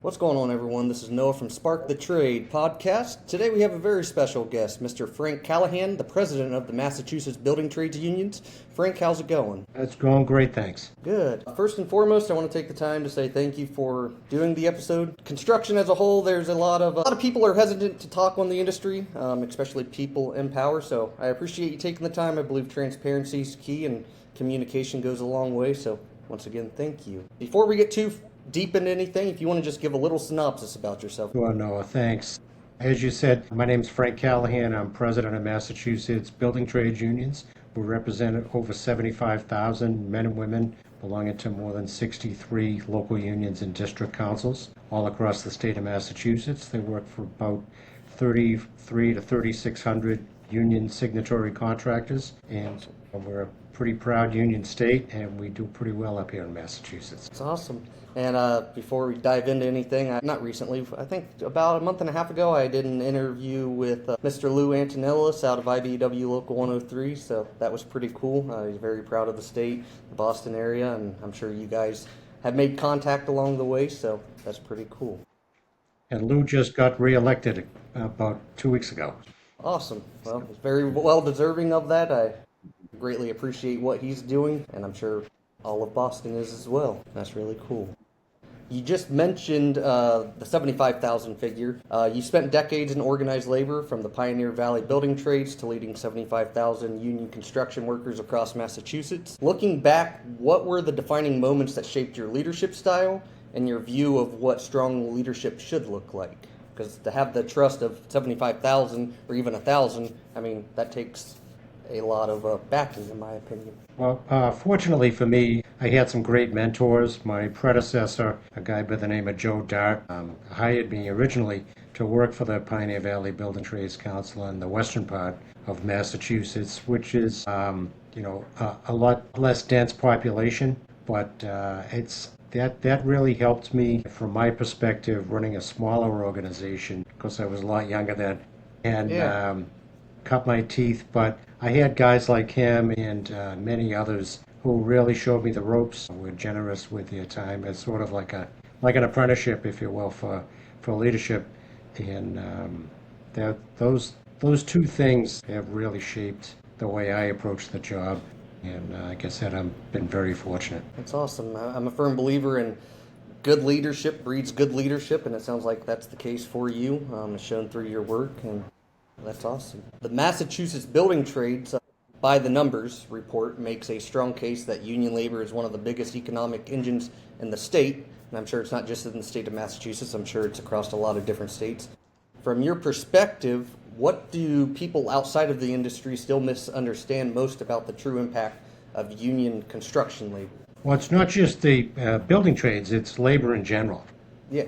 What's going on, everyone? This is Noah from Spark the Trade podcast. Today we have a very special guest, Mr. Frank Callahan, the president of the Massachusetts Building Trades Unions. Frank, how's it going? It's going great, thanks. Good. First and foremost, I want to take the time to say thank you for doing the episode. Construction as a whole, there's a lot of people are hesitant to talk on the industry, especially people in power. So I appreciate you taking the time. I believe transparency is key and communication goes a long way. So once again, thank you. Before we get too deep into anything, if you want to just give a little synopsis about yourself. Well, Noah, thanks. As you said, my name is Frank Callahan. I'm president of Massachusetts Building Trades Unions. We represent over 75,000 men and women belonging to more than 63 local unions and district councils all across the state of Massachusetts. They work for about 33 to 3,600 union signatory contractors, and we're a pretty proud union state, and we do pretty well up here in Massachusetts. It's awesome. And before we dive into anything, not recently, I think about a month and a half ago, I did an interview with Mr. Lou Antonellis out of IBEW Local 103, so that was pretty cool. He's very proud of the state, the Boston area, and I'm sure you guys have made contact along the way, so that's pretty cool. And Lou just got reelected about 2 weeks ago. Awesome. Well, he's very well deserving of that. I greatly appreciate what he's doing, and I'm sure all of Boston is as well. That's really cool. You just mentioned the 75,000 figure. You spent decades in organized labor, from the Pioneer Valley building trades to leading 75,000 union construction workers across Massachusetts. Looking back, what were the defining moments that shaped your leadership style and your view of what strong leadership should look like? Because to have the trust of 75,000 or even 1,000, I mean, that takes a lot of backing, in my opinion. Well, fortunately for me, I had some great mentors. My predecessor, a guy by the name of Joe Dart, hired me originally to work for the Pioneer Valley Building Trades Council in the western part of Massachusetts, which is, a lot less dense population, but that really helped me, from my perspective, running a smaller organization, because I was a lot younger then, and cut my teeth. But I had guys like him and many others who really showed me the ropes, were generous with their time. It's sort of like an apprenticeship, if you will, for leadership. And those two things have really shaped the way I approach the job. And like I said, I've been very fortunate. That's awesome. I'm a firm believer in good leadership breeds good leadership, and it sounds like that's the case for you, as shown through your work, and that's awesome. The Massachusetts Building Trades by the Numbers report makes a strong case that union labor is one of the biggest economic engines in the state, and I'm sure it's not just in the state of Massachusetts, I'm sure it's across a lot of different states. From your perspective, what do people outside of the industry still misunderstand most about the true impact of union construction labor? Well, it's not just the building trades, it's labor in general. Yeah.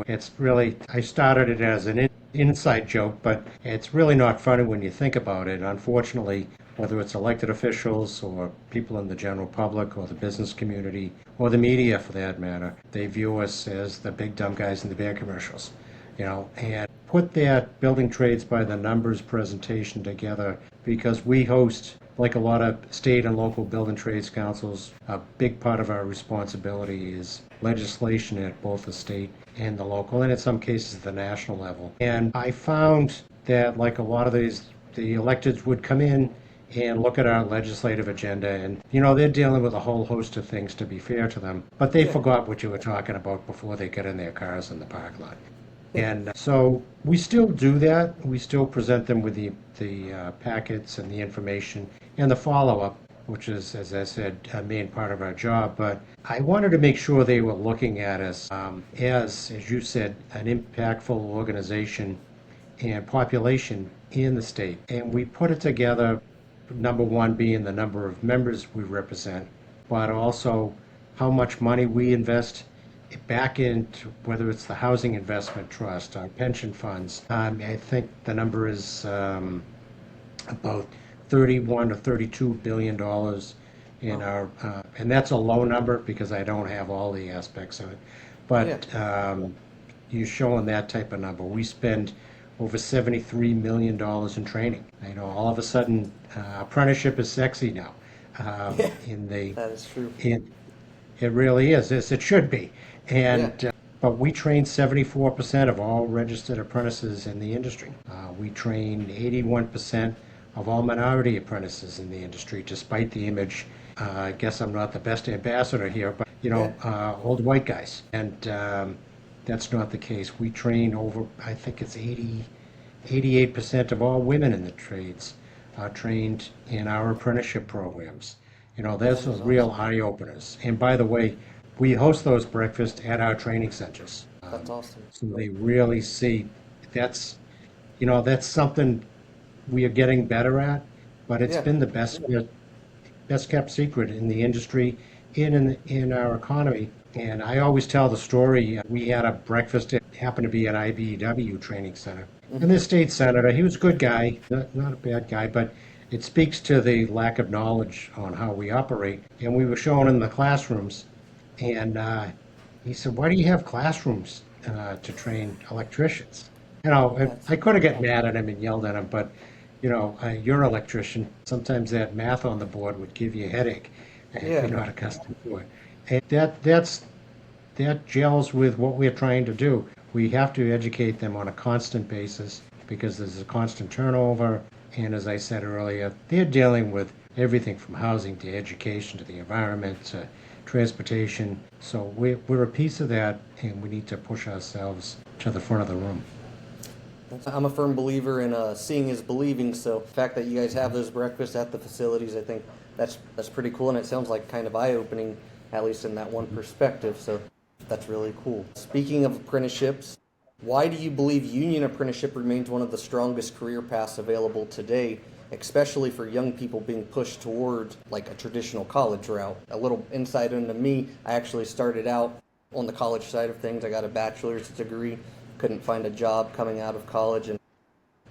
It's really, I started it as an inside joke, but it's really not funny when you think about it. Unfortunately, whether it's elected officials or people in the general public or the business community or the media for that matter, they view us as the big dumb guys in the beer commercials, and put that Building Trades by the Numbers presentation together, because we host, like a lot of state and local building trades councils, a big part of our responsibility is legislation at both the state and the local, and in some cases the national level. And I found that, like a lot of these, the electeds would come in and look at our legislative agenda, and they're dealing with a whole host of things, to be fair to them, but they forgot what you were talking about before they got in their cars in the parking lot. And so we still do that. We still present them with the packets and the information and the follow-up, which is, as I said, a main part of our job. But I wanted to make sure they were looking at us as you said, an impactful organization and population in the state. And we put it together, number one being the number of members we represent, but also how much money we invest back into, whether it's the Housing Investment Trust, our pension funds. I think the number is about $31 to $32 billion in our, and that's a low number because I don't have all the aspects of it. But you're showing that type of number. We spend over $73 million in training. All of a sudden, apprenticeship is sexy now. That is true. It really is, as it should be. And but we train 74% of all registered apprentices in the industry. We train 81% of all minority apprentices in the industry, despite the image. I guess I'm not the best ambassador here, but old white guys. And that's not the case. We train over, I think it's 88% of all women in the trades are trained in our apprenticeship programs. Those are real eye openers. And by the way, we host those breakfasts at our training centers. That's awesome. So they really see that's, that's something we are getting better at, but it's been the best kept secret in the industry, in our economy. And I always tell the story. We had a breakfast. It happened to be at IBEW training center. And the state senator, he was a good guy, not a bad guy, but it speaks to the lack of knowledge on how we operate. And we were showing him the classrooms, and he said, "Why do you have classrooms to train electricians?" I could have got mad at him and yelled at him, but you're an electrician. Sometimes that math on the board would give you a headache if you're not accustomed to it. And that gels with what we're trying to do. We have to educate them on a constant basis because there's a constant turnover. And as I said earlier, they're dealing with everything from housing to education to the environment to transportation. So we're a piece of that, and we need to push ourselves to the front of the room. I'm a firm believer in seeing is believing, so the fact that you guys have those breakfasts at the facilities, I think that's pretty cool, and it sounds like kind of eye-opening, at least in that one perspective, so that's really cool. Speaking of apprenticeships, why do you believe union apprenticeship remains one of the strongest career paths available today, especially for young people being pushed towards like a traditional college route? A little insight into me, I actually started out on the college side of things. I got a bachelor's degree, couldn't find a job coming out of college, and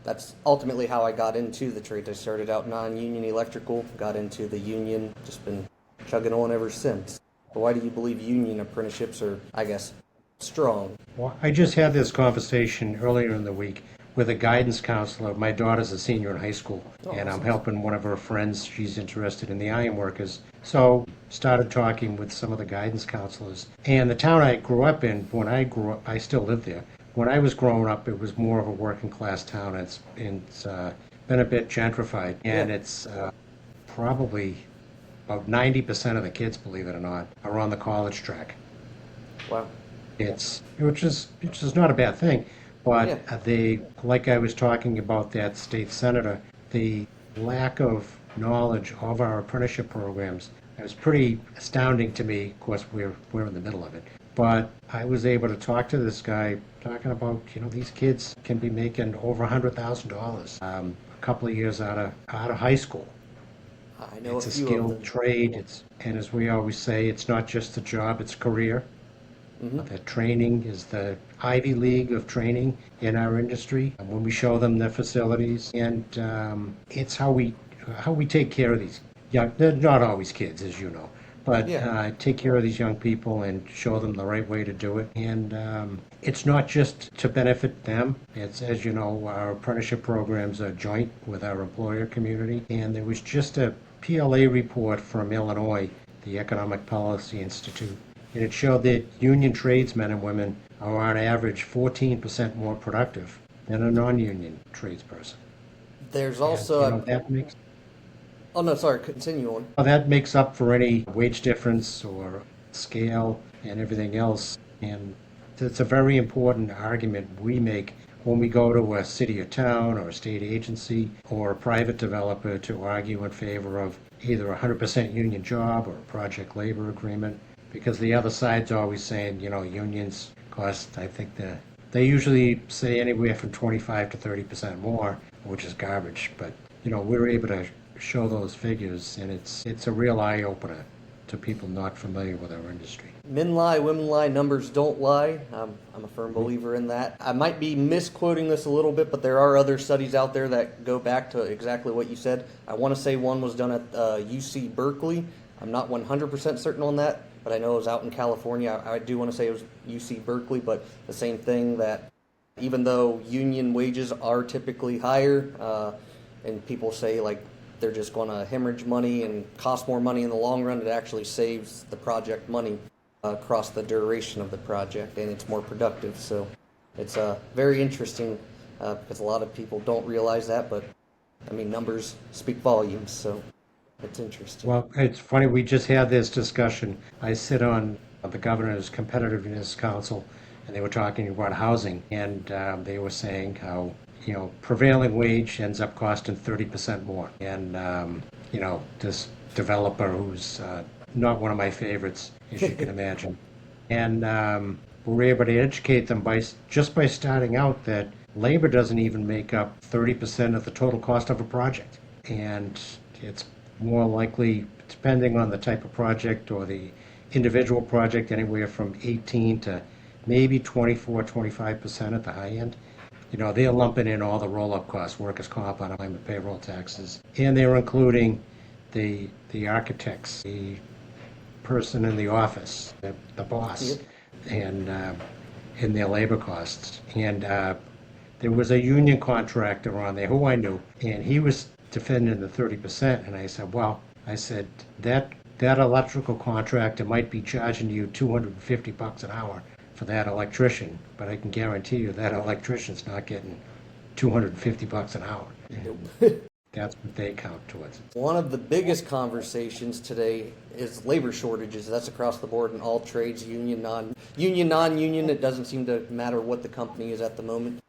that's ultimately how I got into the trades. I started out non-union electrical, got into the union, just been chugging on ever since. But why do you believe union apprenticeships are, I guess, strong? Well, I just had this conversation earlier in the week with a guidance counselor. My daughter's a senior in high school, and I'm helping one of her friends. She's interested in the iron workers. So started talking with some of the guidance counselors. And the town I grew up in, when I grew up, I still live there. When I was growing up, it was more of a working class town. It's been a bit gentrified, and it's probably about 90% of the kids, believe it or not, are on the college track. Wow. Which is not a bad thing, but like I was talking about that state senator, the lack of knowledge of our apprenticeship programs, it was pretty astounding to me. Of course, we're in the middle of it, but I was able to talk to this guy talking about these kids can be making over $100,000 a couple of years out of high school. I know it's a few skilled of them. trade. And as we always say, it's not just a job; it's a career. That training is the Ivy League of training in our industry. And when we show them the facilities, and it's how we take care of these young. They're not always kids, as you know, but take care of these young people and show them the right way to do it. And it's not just to benefit them. It's, as you know, our apprenticeship programs are joint with our employer community. And there was just a PLA report from Illinois, the Economic Policy Institute. And it showed that union tradesmen and women are on average 14% more productive than a non-union tradesperson. There's also that makes continue on. that makes up for any wage difference or scale and everything else. And it's a very important argument we make when we go to a city or town or a state agency or a private developer to argue in favor of either a 100% union job or a project labor agreement. Because the other side's always saying, unions cost, I think they usually say anywhere from 25 to 30% more, which is garbage. But, we're able to show those figures, and it's a real eye-opener to people not familiar with our industry. Men lie, women lie, numbers don't lie. I'm a firm believer in that. I might be misquoting this a little bit, but there are other studies out there that go back to exactly what you said. I want to say one was done at UC Berkeley. I'm not 100% certain on that, but I know it was out in California. I do want to say it was UC Berkeley, but the same thing, that even though union wages are typically higher, and people say like they're just going to hemorrhage money and cost more money in the long run, it actually saves the project money. across the duration of the project, and it's more productive. So it's very interesting because a lot of people don't realize that, but I mean, numbers speak volumes, so it's interesting. Well, it's funny, we just had this discussion. I sit on the Governor's Competitiveness Council, and they were talking about housing, and they were saying how, prevailing wage ends up costing 30% more. And, this developer who's not one of my favorites, as you can imagine. And we're able to educate them just by starting out that labor doesn't even make up 30% of the total cost of a project. And it's more likely, depending on the type of project or the individual project, anywhere from 18 to maybe 24, 25% at the high end. They're lumping in all the roll-up costs, workers' comp, unemployment, payroll taxes, and they're including the architects, the person in the office, the boss, and in their labor costs. And there was a union contractor on there who I knew, and he was defending the 30%. And I said, well, that electrical contractor might be charging you $250 an hour for that electrician, but I can guarantee you that electrician's not getting $250 an hour. And that's what they count towards. One of the biggest conversations today is labor shortages. That's across the board in all trades, union, non-union. It doesn't seem to matter what the company is at the moment.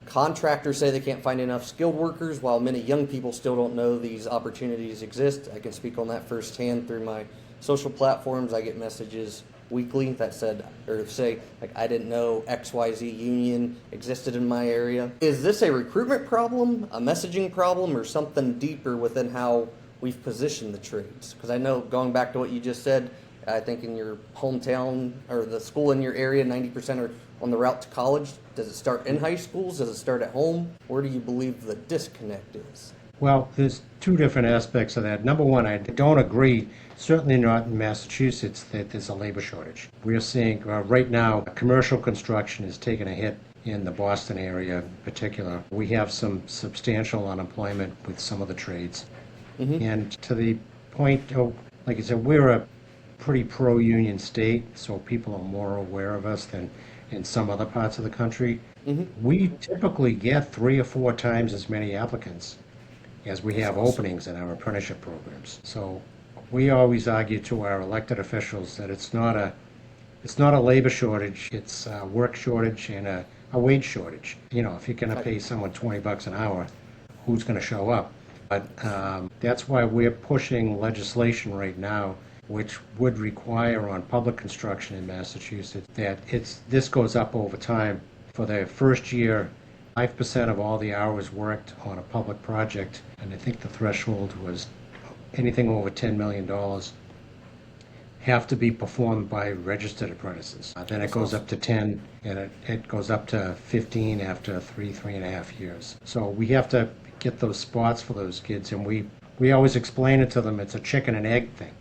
Contractors say they can't find enough skilled workers, while many young people still don't know these opportunities exist. I can speak on that firsthand through my social platforms. I get messages weekly that say, like, I didn't know XYZ union existed in my area. Is this a recruitment problem, a messaging problem, or something deeper within how we've positioned the trades? Because I know, going back to what you just said, I think in your hometown or the school in your area, 90% are on the route to college. Does it start in high schools? Does it start at home? Where do you believe the disconnect is? Well, there's two different aspects of that. Number one, I don't agree, certainly not in Massachusetts, that there's a labor shortage. We're seeing right now, commercial construction is taking a hit in the Boston area in particular. We have some substantial unemployment with some of the trades. Mm-hmm. And to the point, like I said, we're a pretty pro-union state, so people are more aware of us than in some other parts of the country. Mm-hmm. We typically get 3 or 4 times as many applicants as we have openings in our apprenticeship programs. So we always argue to our elected officials that it's not a labor shortage, it's a work shortage and a wage shortage. If you're going to pay someone $20 an hour, who's going to show up? But that's why we're pushing legislation right now, which would require on public construction in Massachusetts that this goes up over time. For the first year, 5% of all the hours worked on a public project, and I think the threshold was anything over $10 million, have to be performed by registered apprentices. Then it goes up to 10, and it goes up to 15 after 3.5 years. So we have to get those spots for those kids, and we always explain it to them, it's a chicken and egg thing.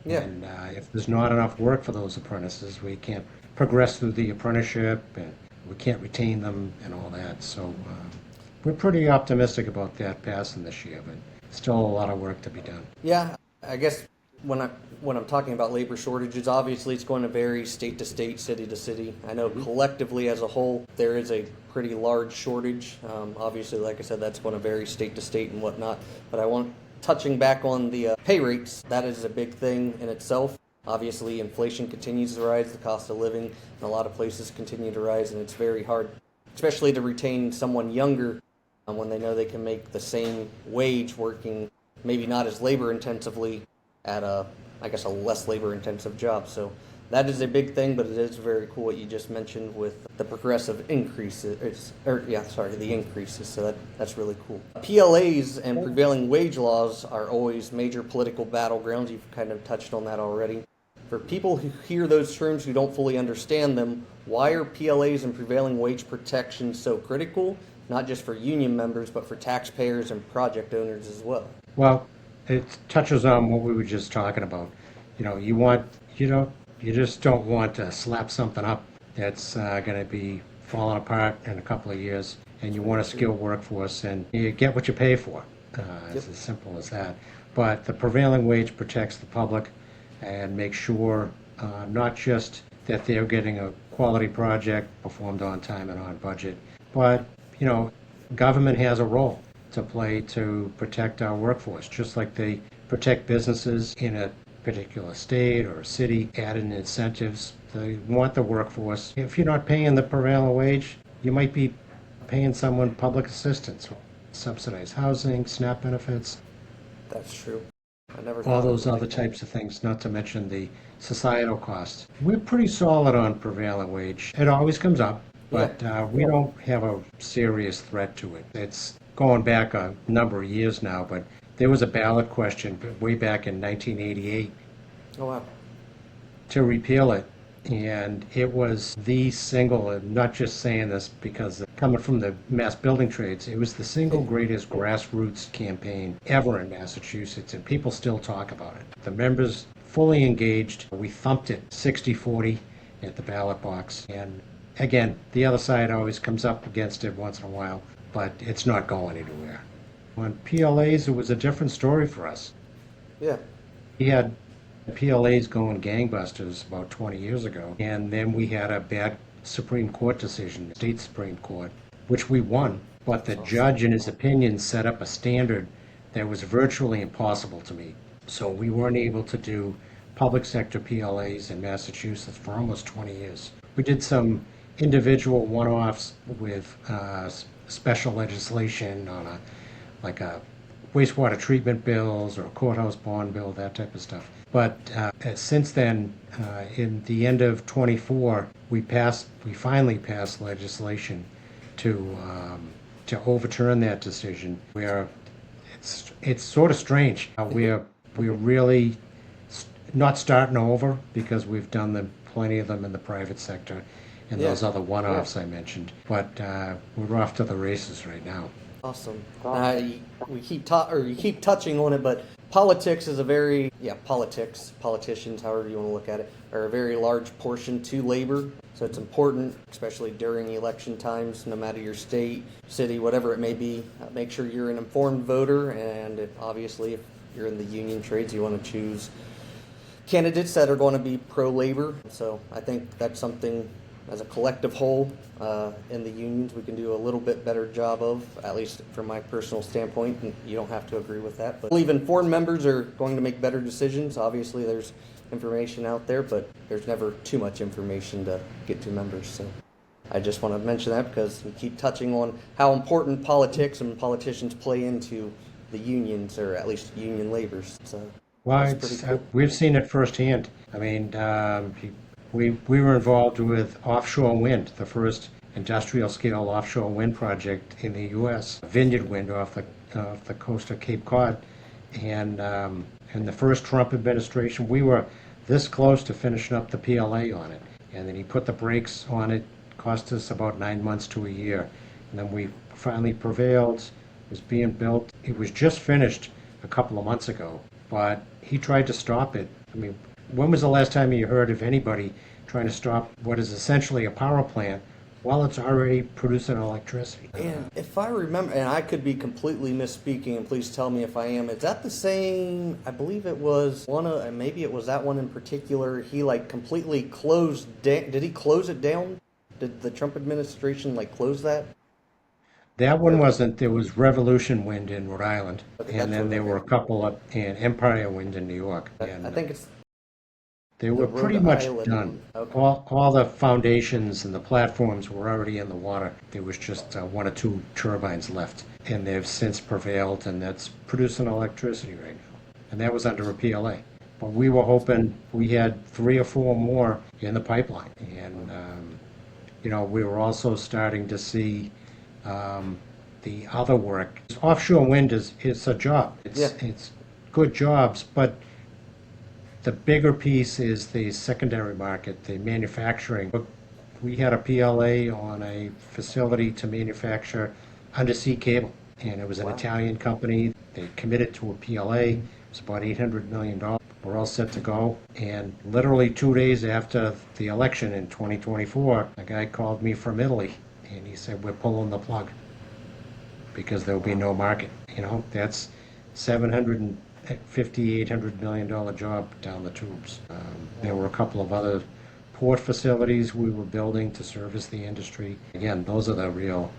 Yeah. And if there's not enough work for those apprentices, we can't progress through the apprenticeship, and we can't retain them and all that. So we're pretty optimistic about that passing this year, but still a lot of work to be done. Yeah, I guess when I'm talking about labor shortages, obviously it's going to vary state to state, city to city. I know collectively as a whole, there is a pretty large shortage. Obviously, like I said, that's going to vary state to state and whatnot. But touching back on the pay rates, that is a big thing in itself. Obviously, inflation continues to rise, the cost of living in a lot of places continue to rise, and it's very hard, especially to retain someone younger when they know they can make the same wage working, maybe not as labor intensively at a less labor intensive job. So that is a big thing, but it is very cool what you just mentioned with the progressive increases, the increases. So that's really cool. PLAs and prevailing wage laws are always major political battlegrounds. You've kind of touched on that already. For people who hear those terms who don't fully understand them, why are PLAs and prevailing wage protections so critical, not just for union members, but for taxpayers and project owners as well? Well, it touches on what we were just talking about. You just don't want to slap something up that's going to be falling apart in a couple of years, and you want a skilled workforce, and you get what you pay for. It's as simple as that. But the prevailing wage protects the public and makes sure not just that they're getting a quality project performed on time and on budget, but, government has a role to play to protect our workforce, just like they protect businesses in a particular state or city, add in incentives. They want the workforce. If you're not paying the prevailing wage, you might be paying someone public assistance, subsidized housing, SNAP benefits, That's true. I never all thought of those it other like that. types of things, not to mention the societal costs. We're pretty solid on prevailing wage. It always comes up, Yeah. but we don't have a serious threat to it. It's going back a number of years now, but there was a ballot question way back in 1988 Oh wow. to repeal it. And it was the single, and not just saying this because coming from the mass building trades, it was the single greatest grassroots campaign ever in Massachusetts, and people still talk about it. The members fully engaged. We thumped it 60-40 at the ballot box. And again, the other side always comes up against it once in a while, but it's not going anywhere. On PLAs, it was a different story for us. Yeah. We had PLAs going gangbusters about 20 years ago, and then we had a bad Supreme Court decision, state Supreme Court, which we won, but the judge in his opinion set up a standard that was virtually impossible to meet. So we weren't able to do public sector PLAs in Massachusetts for almost 20 years. We did some individual one-offs with special legislation on like a wastewater treatment bills or a courthouse bond bill, that type of stuff. But since then, in the end of '24, we finally passed legislation to overturn that decision. Where it's sort of strange. We're really not starting over because we've done plenty of them in the private sector and those other one-offs I mentioned. But we're off to the races right now. Awesome. We keep you keep touching on it, but politics is a politicians, however you want to look at it, are a very large portion to labor. So it's important, especially during election times, no matter your state, city, whatever it may be. Make sure you're an informed voter, and obviously, if you're in the union trades, you want to choose candidates that are going to be pro-labor. So I think that's something, as a collective whole, in the unions, we can do a little bit better job of, at least from my personal standpoint. And you don't have to agree with that, but I believe informed members are going to make better decisions. Obviously, there's information out there, but there's never too much information to get to members. So I just want to mention that because we keep touching on how important politics and politicians play into the unions, or at least union labors. So Well, that's pretty cool. we've seen it firsthand. I mean, we were involved with offshore wind, the first industrial scale offshore wind project in the U.S., Vineyard Wind off the coast of Cape Cod. And in the first Trump administration, we were this close to finishing up the PLA on it. And then he put the brakes on it, cost us about 9 months to a year. And then we finally prevailed. It was being built. It was just finished a couple of months ago, but he tried to stop it. I mean, when was the last time you heard of anybody trying to stop what is essentially a power plant while it's already producing electricity? And if I remember, and I could be completely misspeaking, and please tell me if I am, is that the same? I believe it was one of, and maybe it was that one in particular. He completely closed down. Did he close it down? Did the Trump administration close that? That one wasn't. There was Revolution Wind in Rhode Island, Okay, that's and then what there I were a couple up in Empire Wind in New York. And I think it's they were the pretty Rhode much Island done. one. Okay. All the foundations and the platforms were already in the water. There was just one or two turbines left, and they've since prevailed, and that's producing electricity right now. And that was under a PLA. But we were hoping we had 3 or 4 more in the pipeline. And, we were also starting to see the other work. Offshore wind is a job. It's good jobs, but the bigger piece is the secondary market, the manufacturing. We had a PLA on a facility to manufacture undersea cable, and it was an Italian company. They committed to a PLA. It was about $800 million. We're all set to go. And literally 2 days after the election in 2024, a guy called me from Italy, and he said, "We're pulling the plug because there will be no market." That's $750 $5,800 million job down the tubes. There were a couple of other port facilities we were building to service the industry. Again, those are the real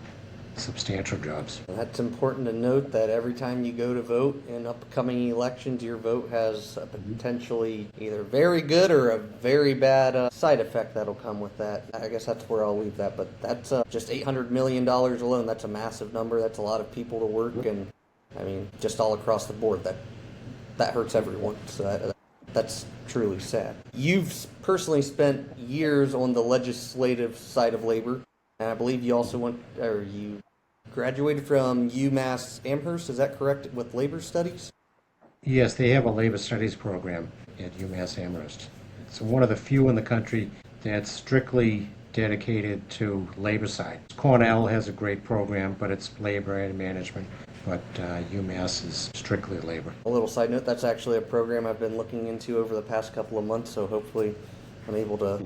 substantial jobs. That's important to note that every time you go to vote in upcoming elections, your vote has a potentially either very good or a very bad side effect that'll come with that. I guess that's where I'll leave that. But that's just $800 million alone. That's a massive number. That's a lot of people to work, and I mean, just all across the board. That hurts everyone. So that's truly sad. You've personally spent years on the legislative side of labor. And I believe you also you graduated from UMass Amherst, is that correct, with labor studies? Yes, they have a labor studies program at UMass Amherst. It's one of the few in the country that's strictly dedicated to labor side. Cornell has a great program, but it's labor and management. But UMass is strictly labor. A little side note, that's actually a program I've been looking into over the past couple of months, so hopefully I'm able to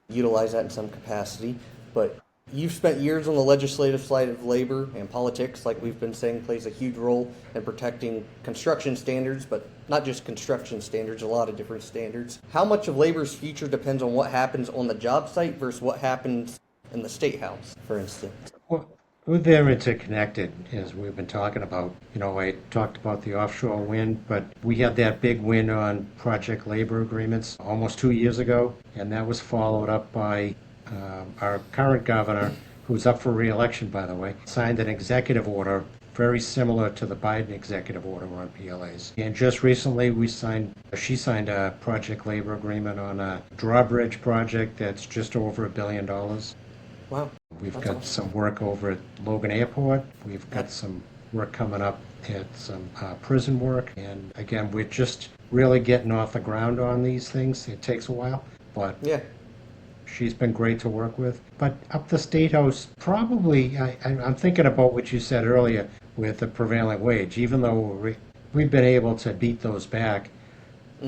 utilize that in some capacity. But you've spent years on the legislative side of labor, and politics, like we've been saying, plays a huge role in protecting construction standards, but not just construction standards, a lot of different standards. How much of labor's future depends on what happens on the job site versus what happens in the State House, for instance? Well, they're interconnected, as we've been talking about. I talked about the offshore wind, but we had that big win on project labor agreements almost 2 years ago, and that was followed up by our current governor, who's up for re-election, by the way, signed an executive order very similar to the Biden executive order on PLAs. And just recently, she signed a project labor agreement on a drawbridge project that's just over $1 billion. Wow. We've got some work over at Logan Airport. We've got some work coming up at some prison work. And again, we're just really getting off the ground on these things. It takes a while, but yeah. She's been great to work with. But up the State House, probably, I'm thinking about what you said earlier with the prevailing wage. Even though we've been able to beat those back,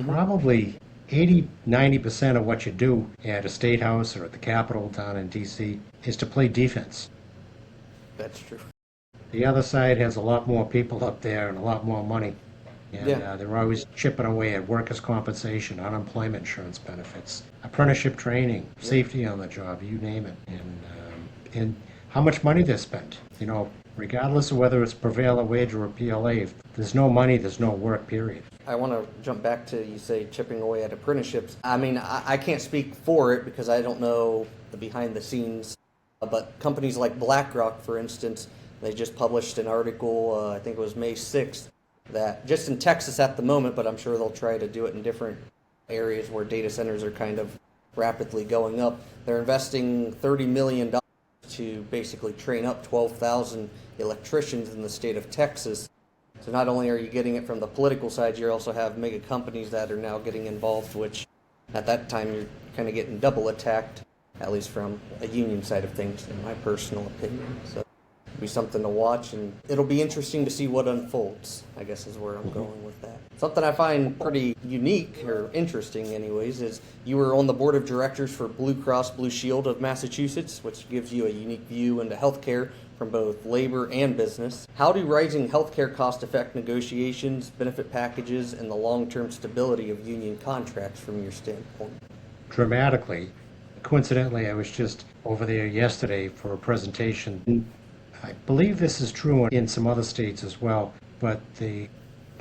probably 80-90% of what you do at a State House or at the Capitol down in D.C. is to play defense. That's true. The other side has a lot more people up there and a lot more money. And they're always chipping away at workers' compensation, unemployment insurance benefits, apprenticeship training, safety on the job, you name it. And how much money they spent. Regardless of whether it's prevailing wage or a PLA, if there's no money, there's no work, period. I want to jump back to, you say, chipping away at apprenticeships. I mean, I can't speak for it because I don't know the behind the scenes. But companies like BlackRock, for instance, they just published an article, I think it was May 6th, that just in Texas at the moment, but I'm sure they'll try to do it in different areas where data centers are kind of rapidly going up. They're investing $30 million to basically train up 12,000 electricians in the state of Texas. So not only are you getting it from the political side, you also have mega companies that are now getting involved, which at that time you're kind of getting double attacked, at least from a union side of things, in my personal opinion. So be something to watch, and it'll be interesting to see what unfolds, I guess is where I'm going with that. Something I find pretty unique, or interesting anyways, is you were on the board of directors for Blue Cross Blue Shield of Massachusetts, which gives you a unique view into healthcare from both labor and business. How do rising healthcare costs affect negotiations, benefit packages, and the long-term stability of union contracts from your standpoint? Dramatically. Coincidentally, I was just over there yesterday for a presentation. I believe this is true in some other states as well, but the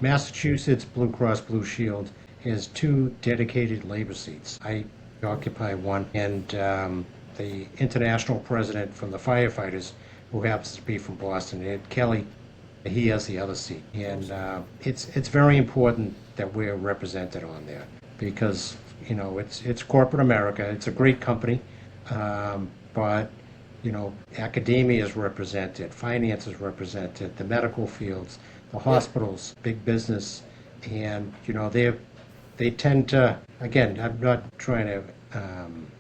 Massachusetts Blue Cross Blue Shield has 2 dedicated labor seats. I occupy one, and the international president from the firefighters, who happens to be from Boston, Ed Kelly, he has the other seat. And it's very important that we're represented on there because, it's corporate America. It's a great company, but academia is represented, finance is represented, the medical fields, the hospitals, big business, and they tend to. Again, I'm not trying to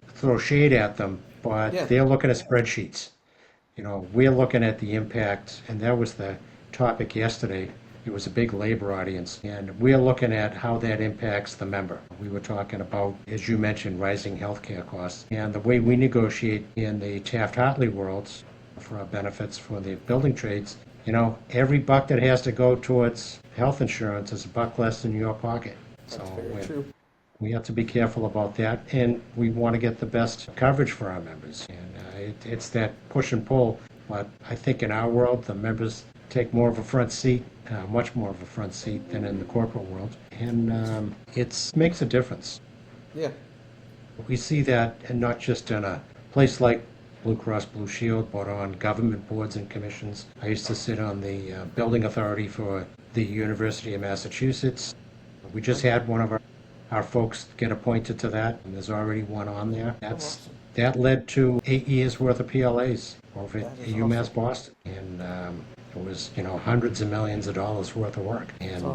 throw shade at them, but they're looking at spreadsheets. We're looking at the impact, and that was the topic yesterday. It was a big labor audience, and we're looking at how that impacts the member. We were talking about, as you mentioned, rising healthcare costs, and the way we negotiate in the Taft-Hartley worlds for our benefits for the building trades every buck that has to go towards health insurance is a buck less in your pocket. So That's very true. we have to be careful about that, and we want to get the best coverage for our members. And it's that push and pull. But I think in our world, the members take more of a front seat, much more of a front seat than in the corporate world, and it makes a difference. Yeah. We see that, and not just in a place like Blue Cross Blue Shield, but on government boards and commissions. I used to sit on the building authority for the University of Massachusetts. We just had one of our folks get appointed to that, and there's already one on there. That led to 8 years worth of PLAs over at UMass Boston, and it was hundreds of millions of dollars worth of work. And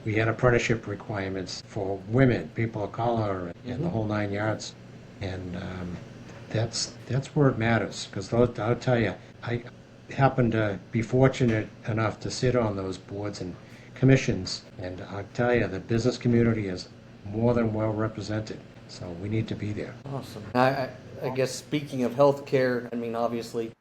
we had apprenticeship requirements for women, people of color, and the whole 9 yards. And that's where it matters, because I'll tell you, I happen to be fortunate enough to sit on those boards and commissions, and I'll tell you, the business community is more than well represented, so we need to be there. Awesome. I guess speaking of healthcare, I mean, obviously,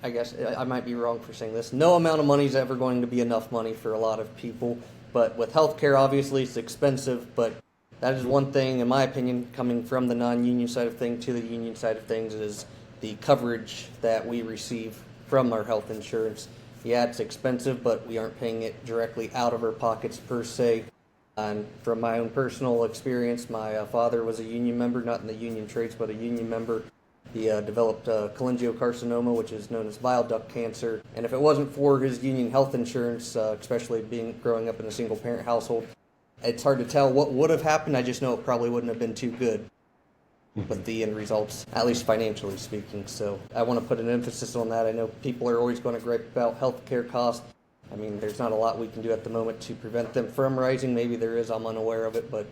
I guess I might be wrong for saying this. No amount of money is ever going to be enough money for a lot of people, but with healthcare, obviously, it's expensive, but that is one thing, in my opinion, coming from the non-union side of things to the union side of things, is the coverage that we receive from our health insurance. Yeah, it's expensive, but we aren't paying it directly out of our pockets per se. And from my own personal experience, my father was a union member, not in the union trades, but a union member. He developed cholangiocarcinoma, which is known as bile duct cancer. And if it wasn't for his union health insurance, especially growing up in a single-parent household, it's hard to tell what would have happened. I just know it probably wouldn't have been too good with the end results, at least financially speaking. So I want to put an emphasis on that. I know people are always going to gripe about healthcare costs. I mean, there's not a lot we can do at the moment to prevent them from rising. Maybe there is, I'm unaware of it, but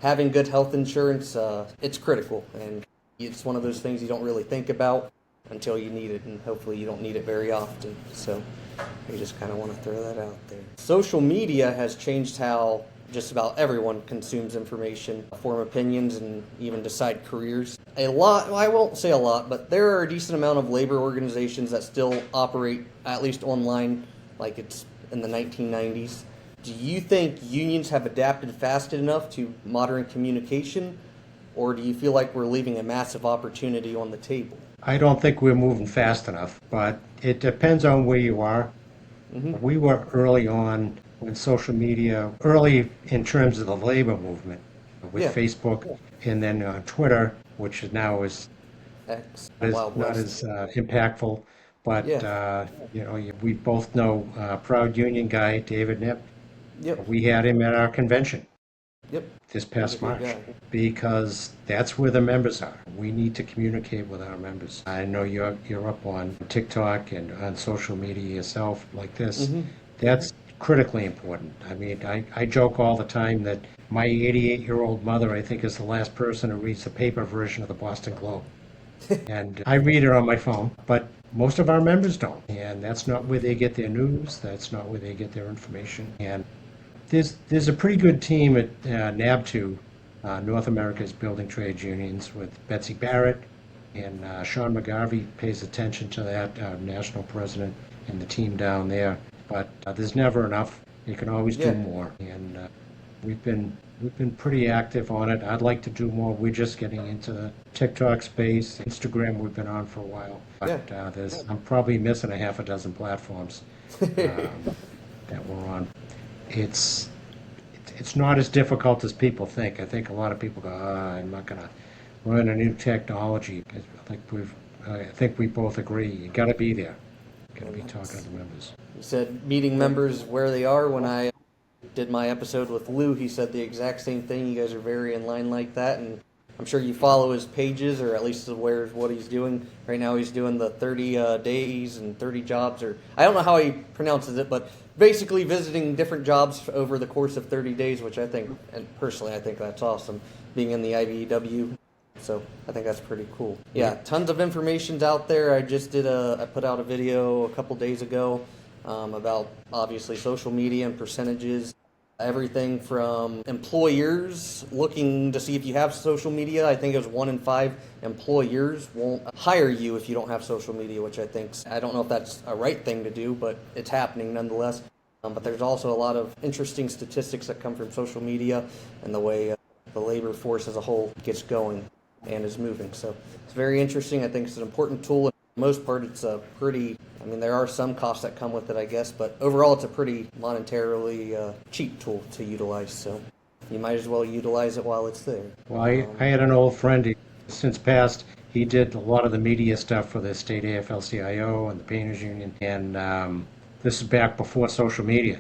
having good health insurance, it's critical, and it's one of those things you don't really think about until you need it, and hopefully you don't need it very often. So I just kind of want to throw that out there. Social media has changed how just about everyone consumes information, form opinions, and even decide careers. A lot, well, I won't say a lot, but there are a decent amount of labor organizations that still operate, at least online, like it's in the 1990s. Do you think unions have adapted fast enough to modern communication, or do you feel like we're leaving a massive opportunity on the table? I don't think we're moving fast enough, but it depends on where you are. We were early on when social media, early in terms of the labor movement, with Facebook, and then Twitter, which now is not as impactful. But, we both know proud union guy, David Knipp. Yep. We had him at our convention this past He's a good March, guy. because that's where the members are. We need to communicate with our members. I know you're up on TikTok and on social media yourself like this. That's critically important. I mean, I joke all the time that my 88-year-old mother, I think, is the last person who reads the paper version of the Boston Globe. And I read it on my phone, but most of our members don't. And that's not where they get their news. That's not where they get their information. And there's a pretty good team at NABTU, North America's Building Trades Unions, with Betsy Barrett, and Sean McGarvey pays attention to that, our national president, and the team down there. But there's never enough. You can always do more. And we've been pretty active on it. I'd like to do more. We're just getting into the TikTok space. Instagram we've been on for a while. But I'm probably missing a half a dozen platforms that we're on. It's not as difficult as people think. I think a lot of people go, I'm not going to learn a new technology. I think we both agree. You got to be there. You got to be talking to the members. You said meeting members where they are. When I did my episode with Lou, he said the exact same thing. You guys are very in line like that, and I'm sure you follow his pages, or at least aware of what he's doing. Right now he's doing the 30 days and 30 jobs, or I don't know how he pronounces it, but basically visiting different jobs over the course of 30 days, which I think, and personally I think that's awesome, being in the IBEW. So I think that's pretty cool. Yeah, tons of information's out there. I put out a video a couple days ago about obviously social media and percentages. everything from employers looking to see if you have social media. I think it was 1 in 5 employers won't hire you if you don't have social media, which I don't know if that's a right thing to do, but it's happening nonetheless. But there's also a lot of interesting statistics that come from social media and the way the labor force as a whole gets going and is moving. So it's very interesting. I think it's an important tool. For the most part, it's a pretty, there are some costs that come with it, I guess, but overall it's a pretty monetarily cheap tool to utilize. So you might as well utilize it while it's there. Well, I had an old friend, since passed, he did a lot of the media stuff for the state AFL-CIO and the Painters Union, and this is back before social media.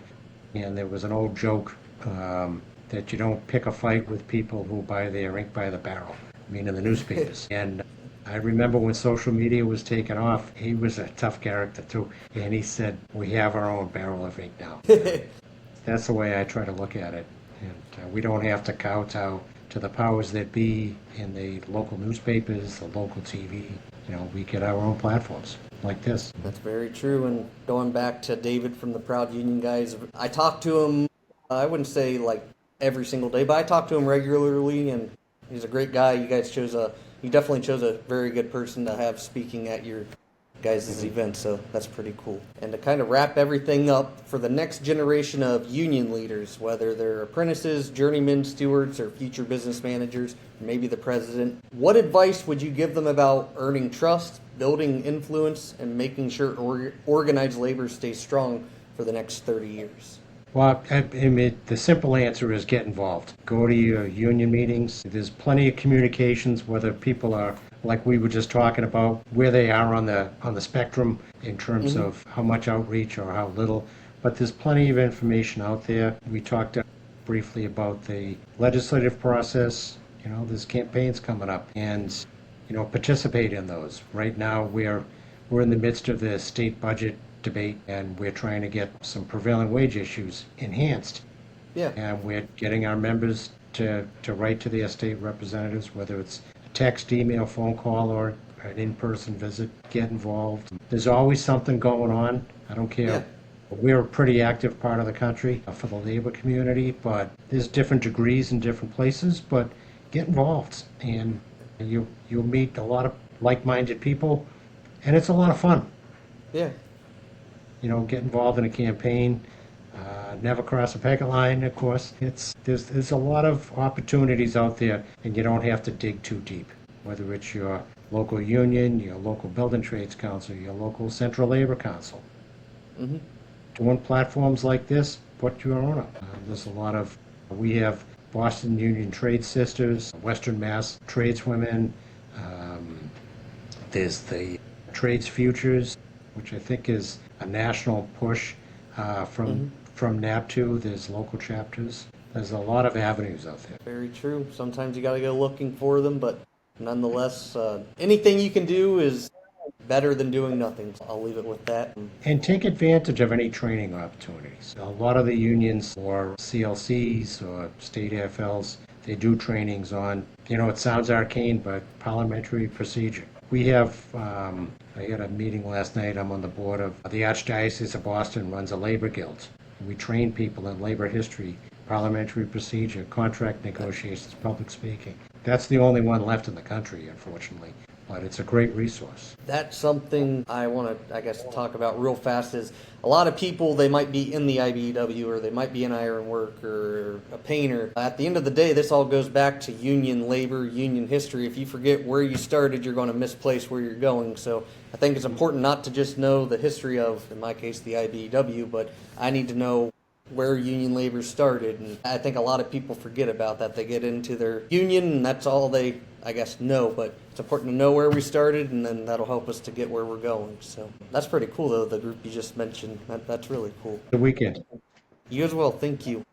And there was an old joke that you don't pick a fight with people who buy their ink by the barrel, in the newspapers. And I remember when social media was taken off, he was a tough character too, and he said, "We have our own barrel of ink now." That's the way I try to look at it. And we don't have to kowtow to the powers that be in the local newspapers, the local TV. We get our own platforms like this. That's very true. And going back to David from the Proud Union guys, I talk to him, I wouldn't say like every single day, but I talk to him regularly, and he's a great guy. You definitely chose a very good person to have speaking at your guys' event, so that's pretty cool. And to kind of wrap everything up, for the next generation of union leaders, whether they're apprentices, journeymen, stewards, or future business managers, or maybe the president, what advice would you give them about earning trust, building influence, and making sure organized labor stays strong for the next 30 years? Well, the simple answer is get involved. Go to your union meetings. There's plenty of communications, whether people are, like we were just talking about, where they are on the spectrum in terms of how much outreach or how little. But there's plenty of information out there. We talked briefly about the legislative process. There's campaigns coming up, and participate in those. Right now, we're in the midst of the state budget debate, and we're trying to get some prevailing wage issues enhanced. Yeah. And we're getting our members to write to their state representatives, whether it's a text, email, phone call, or an in-person visit. Get involved. There's always something going on. I don't care. Yeah. We're a pretty active part of the country for the labor community, but there's different degrees in different places, but get involved. And you'll meet a lot of like-minded people, and it's a lot of fun. Yeah. Get involved in a campaign, never cross a picket line, of course. There's a lot of opportunities out there, and you don't have to dig too deep, whether it's your local union, your local building trades council, your local central labor council. Doing platforms like this, put your own up. We have Boston Union Trade Sisters, Western Mass Tradeswomen, there's the Trades Futures, which I think is a national push from NAPTU. There's local chapters. There's a lot of avenues out there. Very true. Sometimes you got to go looking for them, but nonetheless, anything you can do is better than doing nothing. So I'll leave it with that. And take advantage of any training opportunities. A lot of the unions or CLCs or state AFLs, they do trainings on, it sounds arcane, but parliamentary procedure. We have, I had a meeting last night, I'm on the board of the Archdiocese of Boston runs a labor guild. We train people in labor history, parliamentary procedure, contract negotiations, public speaking. That's the only one left in the country, unfortunately, but it's a great resource. That's something I want to, talk about real fast is a lot of people, they might be in the IBEW or they might be an ironworker or a painter. At the end of the day, this all goes back to union labor, union history. If you forget where you started, you're going to misplace where you're going. So I think it's important not to just know the history of, in my case, the IBEW, but I need to know where union labor started. And I think a lot of people forget about that. They get into their union and that's all they, know, but it's important to know where we started, and then that'll help us to get where we're going. So that's pretty cool, though, the group you just mentioned. That's really cool. The weekend. You as well. Thank you.